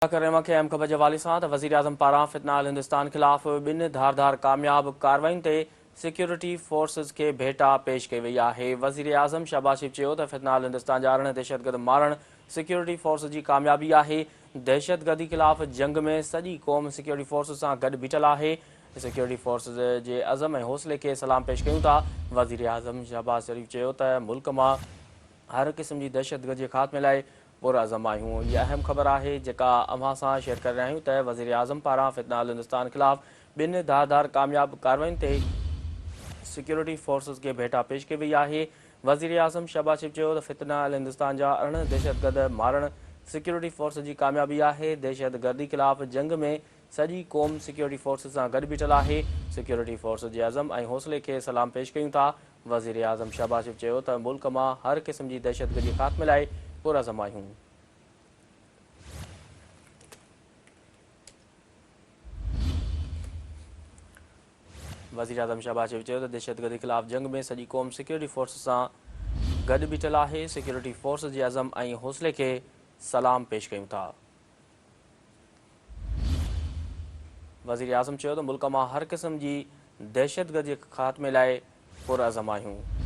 करेमा के अहम ख़बर जे हवाले सां त वज़ीर आज़म पारां फितनाल हिंदुस्तान ख़िलाफ़ ॿिनि धारदार कामयाब कार्रवाइयुनि ते सिक्योरिटी फोर्सिस खे भेटा पेश कई वई आहे। वज़ीर आज़म शहबाज शरीफ़ चयो त फितनाल हिंदुस्तान जा 18 दहशतगर्द मारणु सिक्योरिटी फोर्स जी कामयाबी आहे। दहशतगर्दी ख़िलाफ़ जंग में सॼी क़ौम सिक्योरिटी फोर्स सां गॾु बीठल आहे। सिक्योरिटी फोर्स जे अज़म ऐं हौसले खे सलाम पेश कयूं था। वज़ीर आज़म शहबाज शरीफ़ चयो त मुल्क मां हर क़िस्म जी दहशतगर्दी जे ख़ात्मे लाइ पुरअज़म आहियूं। इहा अहम ख़बर आहे जेका अव्हां सां शेयर करे रहिया आहियूं त वज़ीर आज़म पारां फितनाल हिंदुस्तान ख़िलाफ़ ॿिनि धारदार कामयाब कार्रवाइयुनि ते सिक्योरिटी फोर्सिस खे भेटा पेश कई वई आहे। वज़ीर आज़म शहबाज शरीफ़ चयो त फितनाल हिंदुस्तान जा 18 दहशतगर्द मारणु सिक्योरिटी फोर्स जी कामयाबी आहे। दहशतगर्दी ख़िलाफ़ जंग में सॼी क़ौम सिक्योरिटी फोर्स सां गॾु बीठल आहे। सिक्योरिटी फोर्स जे अज़म ऐं हौसले खे सलाम पेश कयूं था। वज़ीर आज़म शहबाज शरीफ़ चयो त मुल्क मां हर क़िस्म जी दहशतगर्दी जे ख़ात्मे लाइ पुरअज़म आहियूं। वज़ीर आज़म शहबाज शरीफ़ चयो त दहशतगर्दी ख़िलाफ़ जंग में सॼी क़ौम सिक्योरिटी फोर्स सां गॾु बीठल आहे। सिक्योरिटी फोर्स जे अज़म ऐं हौसले खे सलाम पेश कयूं था। वज़ीर आज़म चयो त मुल्क मां हर क़िस्म जी दहशतगर्दी जे ख़ात्मे लाइ पुरअज़म आहियूं।